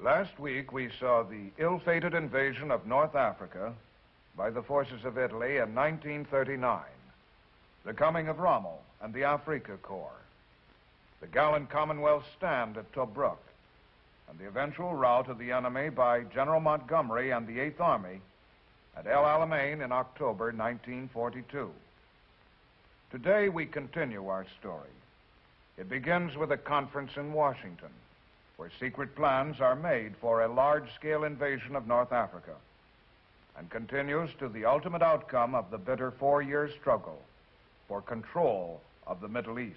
Last week, we saw the ill-fated invasion of North Africa by the forces of Italy in 1939, the coming of Rommel and the Afrika Corps, the gallant Commonwealth stand at Tobruk, and the eventual rout of the enemy by General Montgomery and the Eighth Army at El Alamein in October 1942. Today, we continue our story. It begins with a conference in Washington, where secret plans are made for a large-scale invasion of North Africa, and continues to the ultimate outcome of the bitter four-year struggle for control of the Middle East.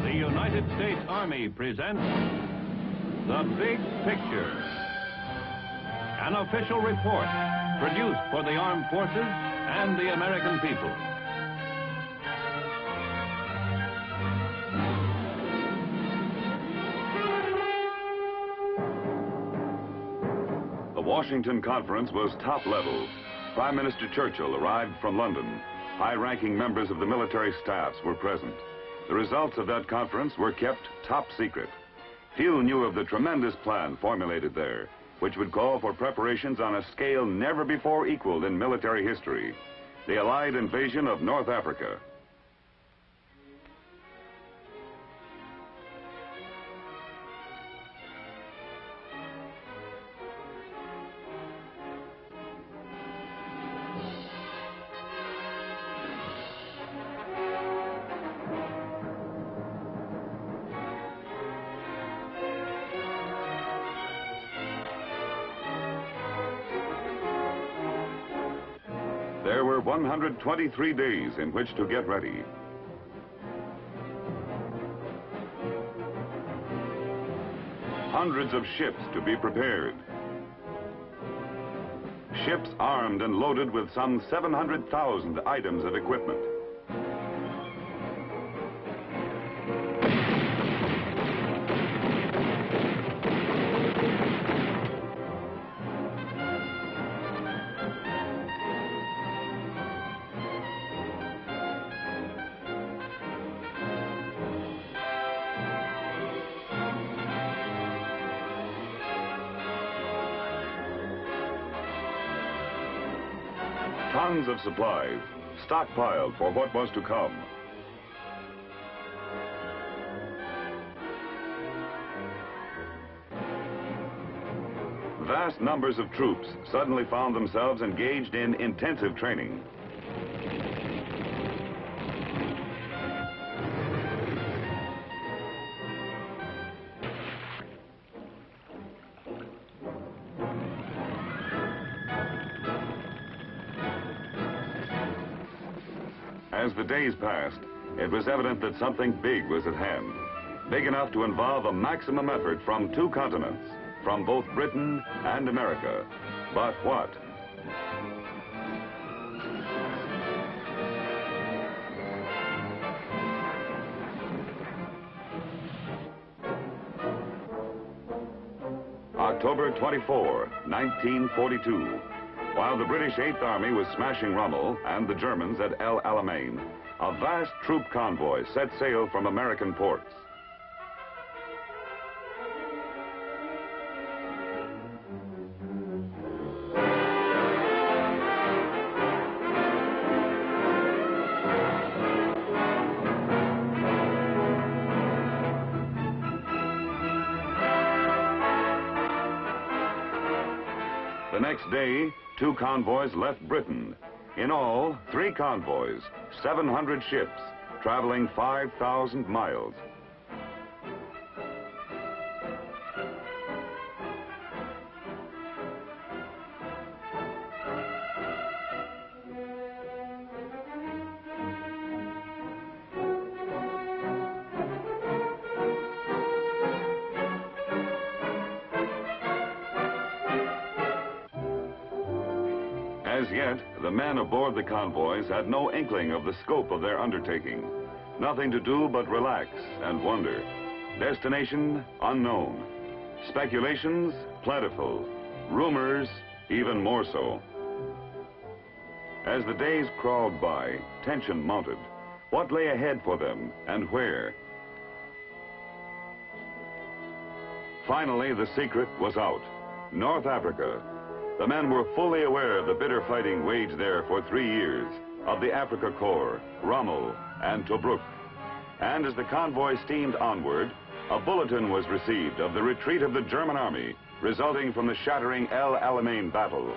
The United States Army presents The Big Picture, an official report produced for the armed forces and the American people. The Washington Conference was top level. Prime Minister Churchill arrived from London. High-ranking members of the military staffs were present. The results of that conference were kept top secret. Few knew of the tremendous plan formulated there, which would call for preparations on a scale never before equaled in military history: the Allied invasion of North Africa. There were 123 days in which to get ready. Hundreds of ships to be prepared. Ships armed and loaded with some 700,000 items of equipment. Tons of supplies, stockpiled for what was to come. Vast numbers of troops suddenly found themselves engaged in intensive training. As the days passed, it was evident that something big was at hand, big enough to involve a maximum effort from two continents, from both Britain and America. But what? October 24, 1942. While the British Eighth Army was smashing Rommel and the Germans at El Alamein, a vast troop convoy set sail from American ports. The next day, two convoys left Britain. In all, 3 convoys, 700 ships, traveling 5,000 miles. As yet, the men aboard the convoys had no inkling of the scope of their undertaking. Nothing to do but relax and wonder. Destination unknown. Speculations plentiful. Rumors even more so. As the days crawled by, tension mounted. What lay ahead for them, and where? Finally, the secret was out. North Africa. The men were fully aware of the bitter fighting waged there for 3 years, of the Africa Corps, Rommel, and Tobruk. And as the convoy steamed onward, a bulletin was received of the retreat of the German army, resulting from the shattering El Alamein battle.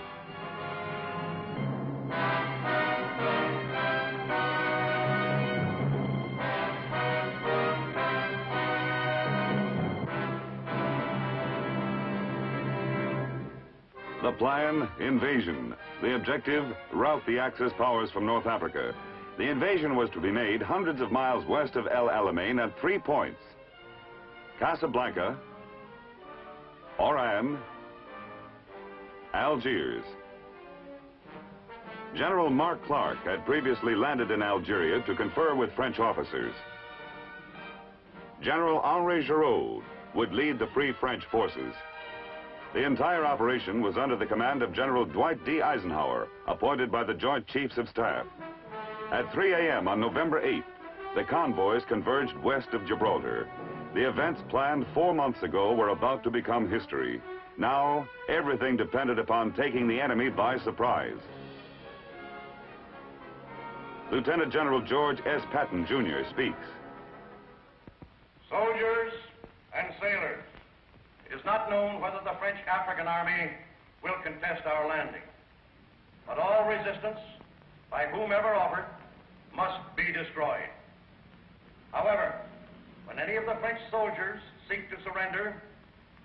The plan, invasion. The objective, rout the Axis powers from North Africa. The invasion was to be made hundreds of miles west of El Alamein at 3 points: Casablanca, Oran, Algiers. General Mark Clark had previously landed in Algeria to confer with French officers. General Henri Giraud would lead the Free French forces. The entire operation was under the command of General Dwight D. Eisenhower, appointed by the Joint Chiefs of Staff. At 3 a.m. on November 8th, the convoys converged west of Gibraltar. The events planned 4 months ago were about to become history. Now, everything depended upon taking the enemy by surprise. Lieutenant General George S. Patton, Jr. speaks. Soldiers and sailors, it is not known whether the French African army will contest our landing. But all resistance, by whomever offered, must be destroyed. However, when any of the French soldiers seek to surrender,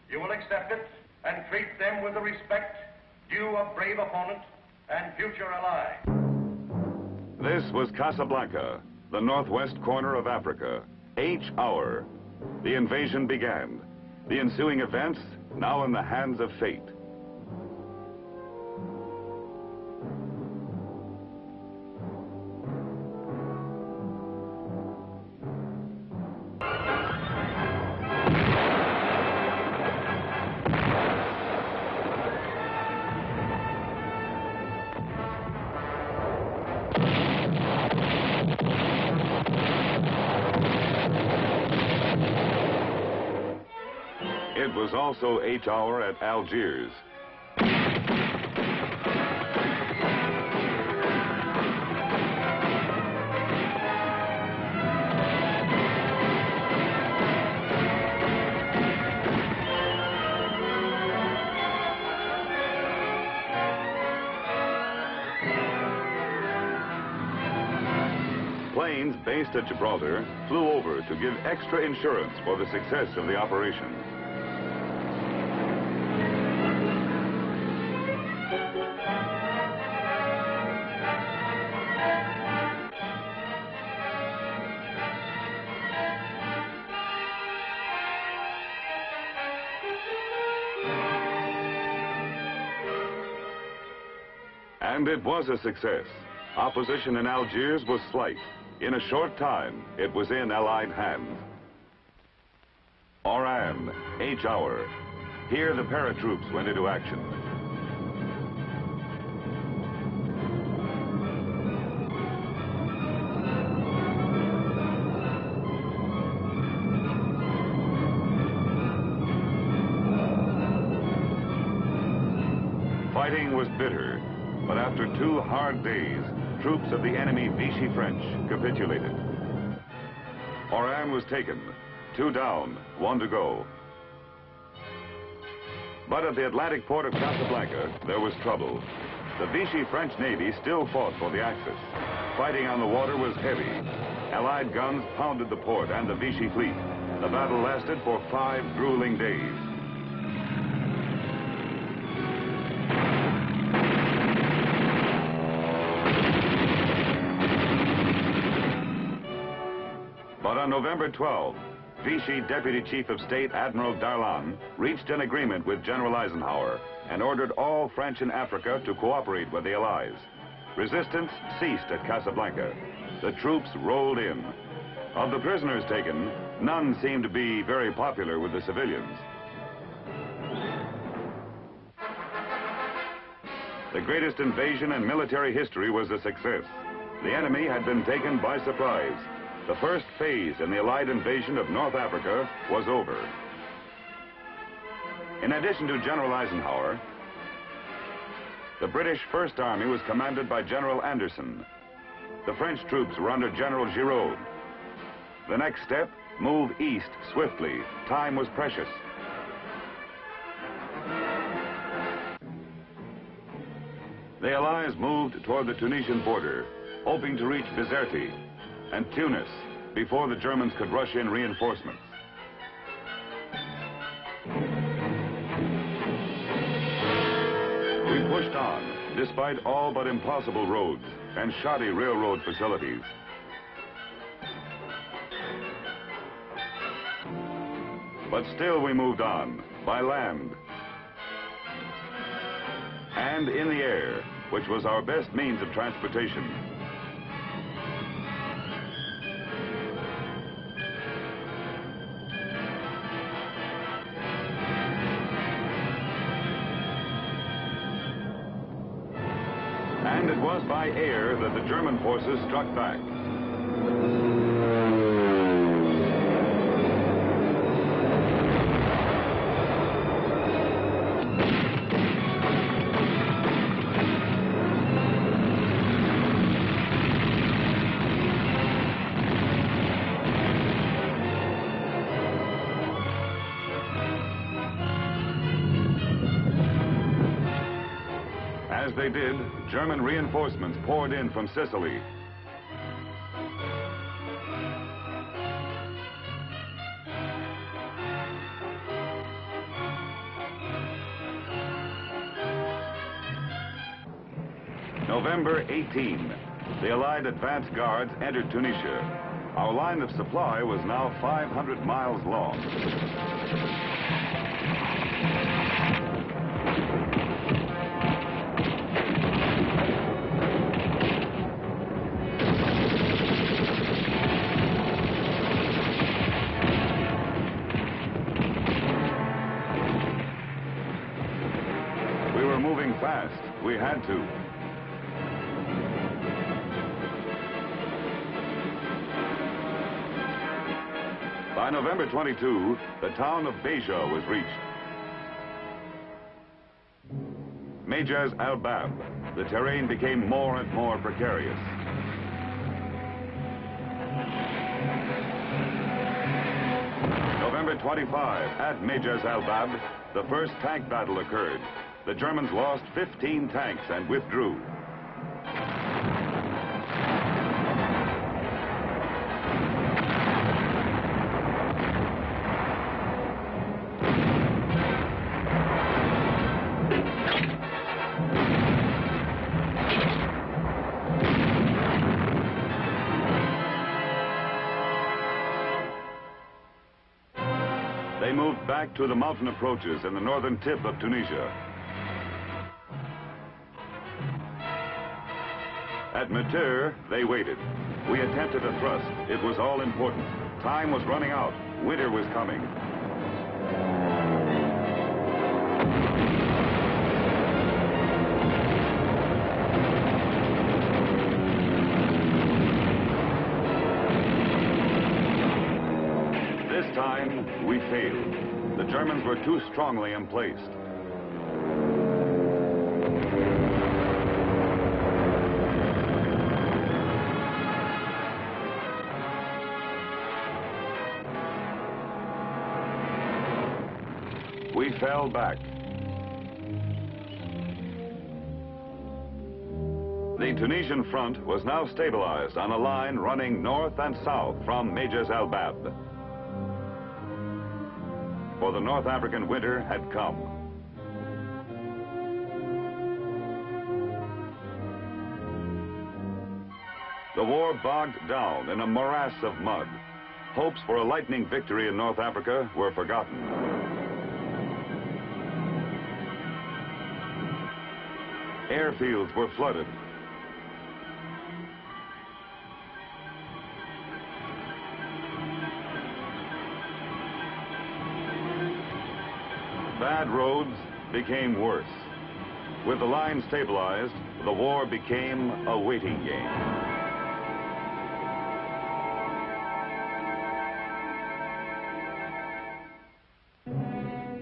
you will accept it and treat them with the respect due a brave opponent and future ally. This was Casablanca, the northwest corner of Africa. H hour. The invasion began. The ensuing events now in the hands of fate. It was also H hour at Algiers. Planes based at Gibraltar flew over to give extra insurance for the success of the operation. And it was a success. Opposition in Algiers was slight. In a short time, it was in Allied hands. Oran, H hour. Here the paratroops went into action. Fighting was bitter. But after 2 hard days, troops of the enemy Vichy French capitulated. Oran was taken. 2 down, 1 to go. But at the Atlantic port of Casablanca, there was trouble. The Vichy French Navy still fought for the Axis. Fighting on the water was heavy. Allied guns pounded the port and the Vichy fleet. The battle lasted for 5 grueling days. But on November 12, Vichy Deputy Chief of State Admiral Darlan reached an agreement with General Eisenhower and ordered all French in Africa to cooperate with the Allies. Resistance ceased at Casablanca. The troops rolled in. Of the prisoners taken, none seemed to be very popular with the civilians. The greatest invasion in military history was a success. The enemy had been taken by surprise. The first phase in the Allied invasion of North Africa was over. In addition to General Eisenhower, the British First Army was commanded by General Anderson. The French troops were under General Giraud. The next step, move east swiftly. Time was precious. The Allies moved toward the Tunisian border, hoping to reach Bizerte and Tunis before the Germans could rush in reinforcements. We pushed on, despite all but impossible roads and shoddy railroad facilities. But still we moved on, by land and in the air, which was our best means of transportation. And it was by air that the German forces struck back. As they did, German reinforcements poured in from Sicily. November 18, the Allied advance guards entered Tunisia. Our line of supply was now 500 miles long. Fast. We had to. By November 22, the town of Beja was reached. Majaz al-Bab, the terrain became more and more precarious. November 25, at Majaz al-Bab, the first tank battle occurred. The Germans lost 15 tanks and withdrew. They moved back to the mountain approaches in the northern tip of Tunisia. At Matur, they waited. We attempted a thrust. It was all important. Time was running out. Winter was coming. This time, we failed. The Germans were too strongly emplaced. We fell back. The Tunisian front was now stabilized on a line running north and south from Majaz al-Bab. For the North African winter had come. The war bogged down in a morass of mud. Hopes for a lightning victory in North Africa were forgotten. Airfields were flooded. Bad roads became worse. With the line stabilized, the war became a waiting game.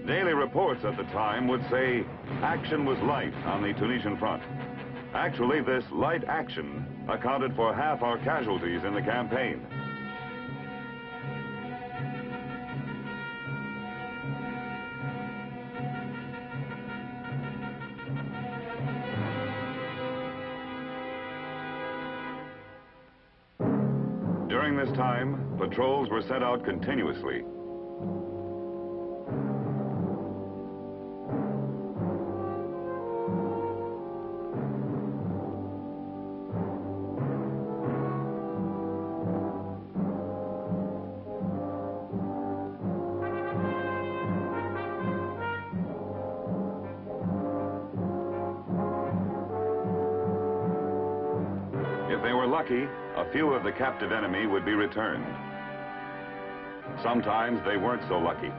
Daily reports at the time would say action was light on the Tunisian front. Actually, this light action accounted for half our casualties in the campaign. During this time, patrols were sent out continuously. If they were lucky, a few of the captive enemy would be returned. Sometimes they weren't so lucky.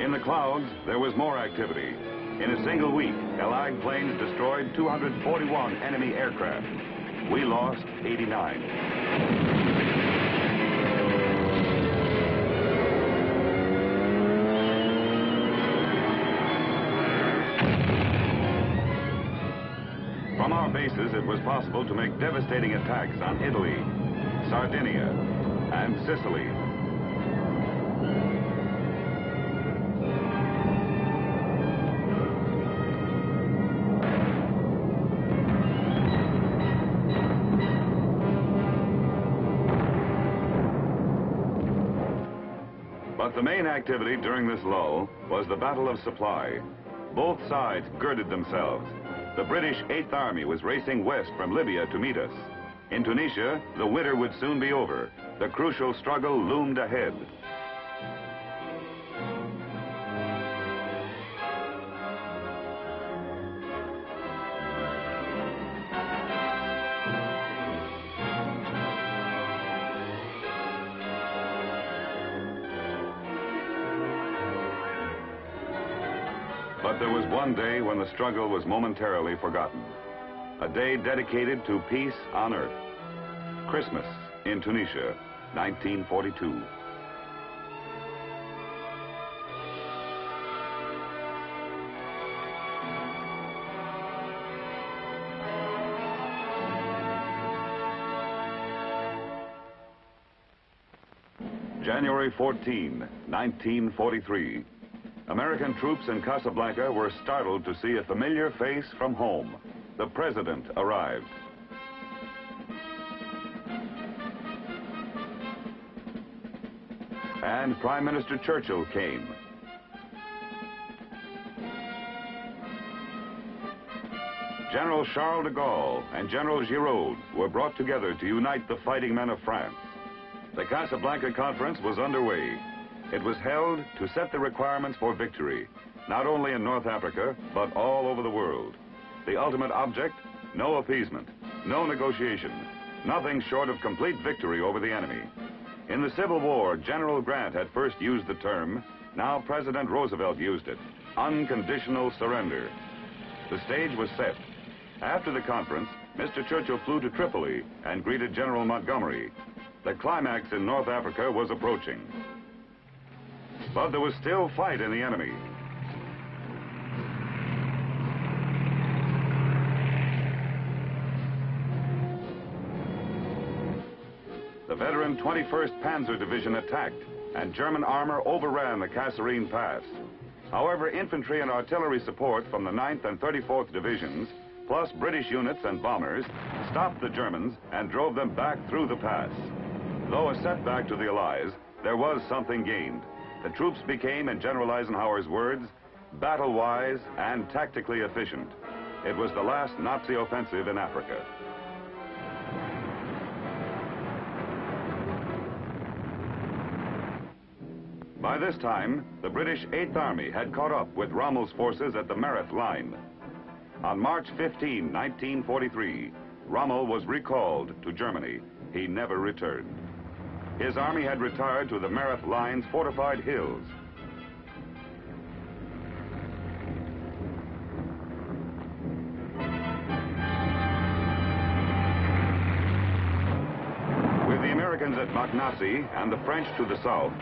In the clouds, there was more activity. In a single week, Allied planes destroyed 241 enemy aircraft. We lost 89. From our bases, it was possible to make devastating attacks on Italy, Sardinia, and Sicily. But the main activity during this lull was the Battle of Supply. Both sides girded themselves. The British 8th Army was racing west from Libya to meet us. In Tunisia, the winter would soon be over. The crucial struggle loomed ahead. But there was one day when the struggle was momentarily forgotten. A day dedicated to peace on earth. Christmas in Tunisia, 1942. January 14, 1943. American troops in Casablanca were startled to see a familiar face from home. The president arrived. And Prime Minister Churchill came. General Charles de Gaulle and General Giraud were brought together to unite the fighting men of France. The Casablanca Conference was underway. It was held to set the requirements for victory, not only in North Africa, but all over the world. The ultimate object, no appeasement, no negotiation, nothing short of complete victory over the enemy. In the Civil War, General Grant had first used the term, now President Roosevelt used it, unconditional surrender. The stage was set. After the conference, Mr. Churchill flew to Tripoli and greeted General Montgomery. The climax in North Africa was approaching. But there was still fight in the enemy. The veteran 21st Panzer Division attacked, and German armor overran the Kasserine Pass. However, infantry and artillery support from the 9th and 34th Divisions, plus British units and bombers, stopped the Germans and drove them back through the pass. Though a setback to the Allies, there was something gained. The troops became, in General Eisenhower's words, battle-wise and tactically efficient. It was the last Nazi offensive in Africa. By this time, the British 8th Army had caught up with Rommel's forces at the Mareth Line. On March 15, 1943, Rommel was recalled to Germany. He never returned. his army had retired to the Mareth Line's fortified hills. With the Americans at Maknassi and the French to the south,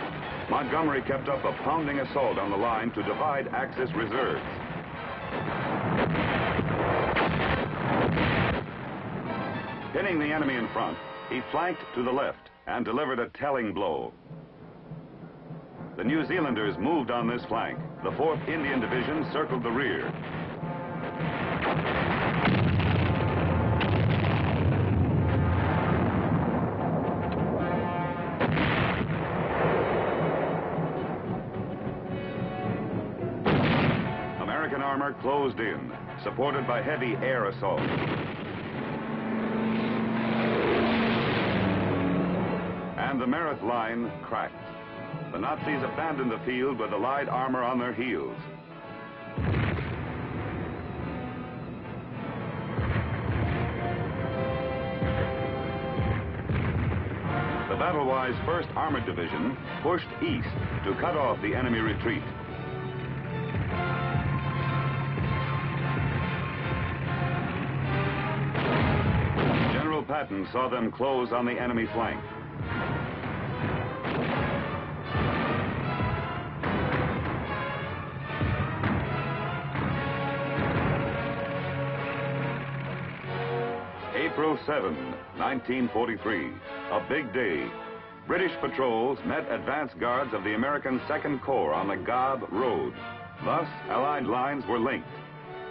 Montgomery kept up a pounding assault on the line to divide Axis reserves. Pinning the enemy in front, he flanked to the left and delivered a telling blow. The New Zealanders moved on this flank. The 4th Indian Division circled the rear. American armor closed in, supported by heavy air assault. And the Mareth Line cracked. The Nazis abandoned the field with Allied armor on their heels. The battle-wise 1st Armored Division pushed east to cut off the enemy retreat. General Patton saw them close on the enemy flank. April 7, 1943, a big day. British patrols met advance guards of the American 2nd Corps on the Gab Road. Thus, Allied lines were linked.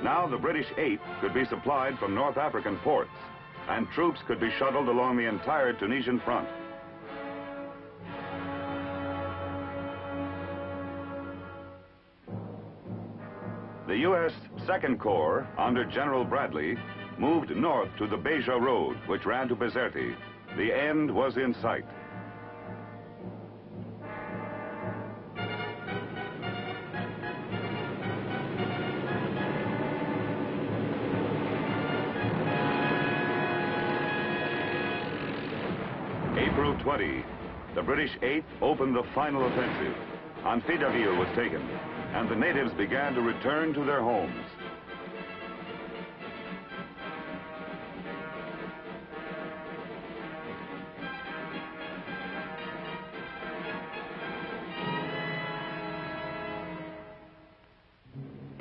Now the British 8th could be supplied from North African ports, and troops could be shuttled along the entire Tunisian front. The U.S. 2nd Corps, under General Bradley, moved north to the Beja Road, which ran to Bizerti. The end was in sight. April 20, the British 8th opened the final offensive. Anfidaville was taken, and the natives began to return to their homes.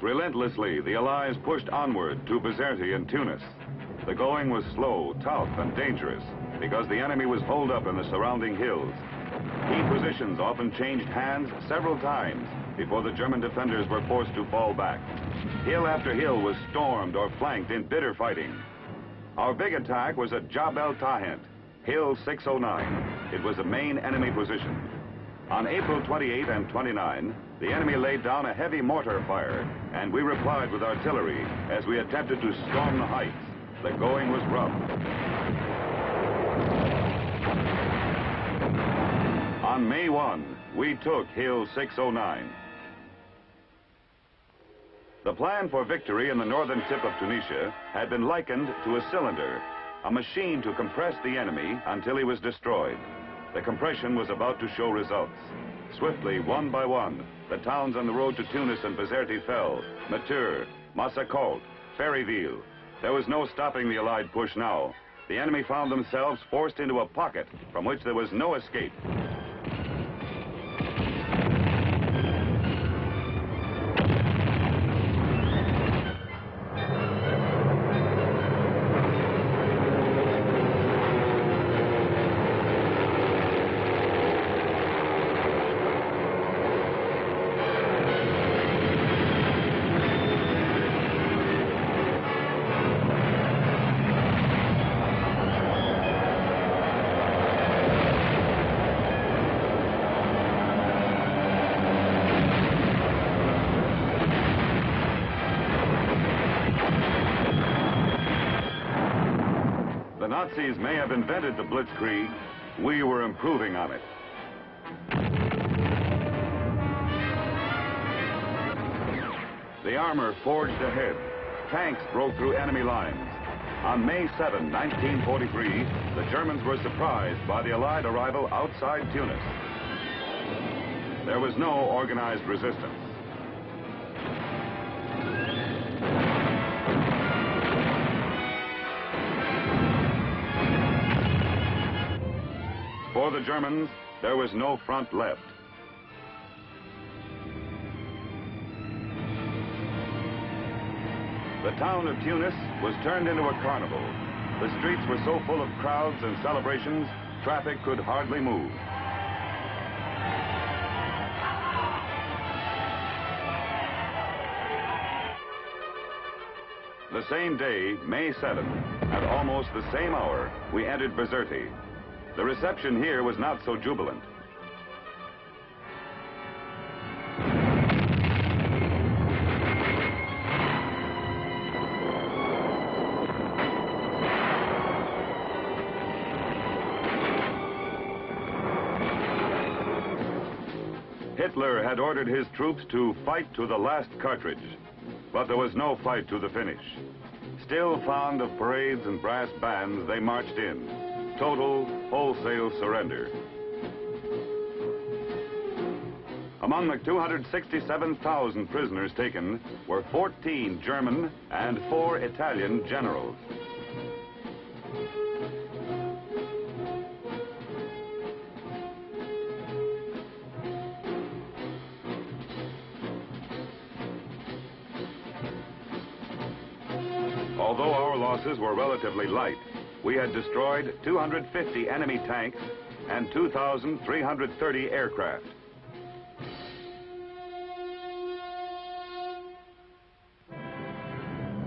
Relentlessly, the Allies pushed onward to Bizerti and Tunis. The going was slow, tough, and dangerous because the enemy was holed up in the surrounding hills. Key positions often changed hands several times before the German defenders were forced to fall back. Hill after hill was stormed or flanked in bitter fighting. Our big attack was at Jabal Tahent, Hill 609. It was the main enemy position. On April 28 and 29, the enemy laid down a heavy mortar fire, and we replied with artillery as we attempted to storm the heights. The going was rough. On May 1, we took Hill 609. The plan for victory in the northern tip of Tunisia had been likened to a cylinder, a machine to compress the enemy until he was destroyed. The compression was about to show results. Swiftly, one by one, the towns on the road to Tunis and Bizerti fell. Matur, Massacolt, Ferryville. There was no stopping the Allied push now. The enemy found themselves forced into a pocket from which there was no escape. The Nazis may have invented the blitzkrieg. We were improving on it. The armor forged ahead. Tanks broke through enemy lines. On May 7, 1943, the Germans were surprised by the Allied arrival outside Tunis. There was no organized resistance. For the Germans, there was no front left. The town of Tunis was turned into a carnival. The streets were so full of crowds and celebrations, traffic could hardly move. The same day, May 7th, at almost the same hour, we entered Bizerte. The reception here was not so jubilant. Hitler had ordered his troops to fight to the last cartridge, but there was no fight to the finish. Still fond of parades and brass bands, they marched in. Total, wholesale surrender. Among the 267,000 prisoners taken were 14 German and 4 Italian generals. Although our losses were relatively light, we had destroyed 250 enemy tanks and 2,330 aircraft.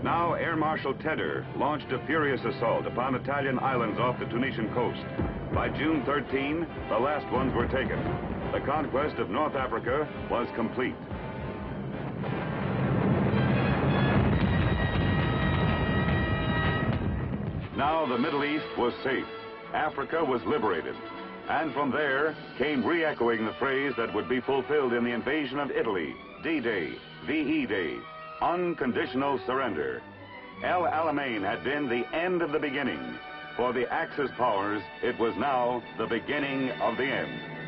Now Air Marshal Tedder launched a furious assault upon Italian islands off the Tunisian coast. By June 13, the last ones were taken. The conquest of North Africa was complete. Now the Middle East was safe. Africa was liberated. And from there came re-echoing the phrase that would be fulfilled in the invasion of Italy, D-Day, VE Day, unconditional surrender. El Alamein had been the end of the beginning. For the Axis powers, it was now the beginning of the end.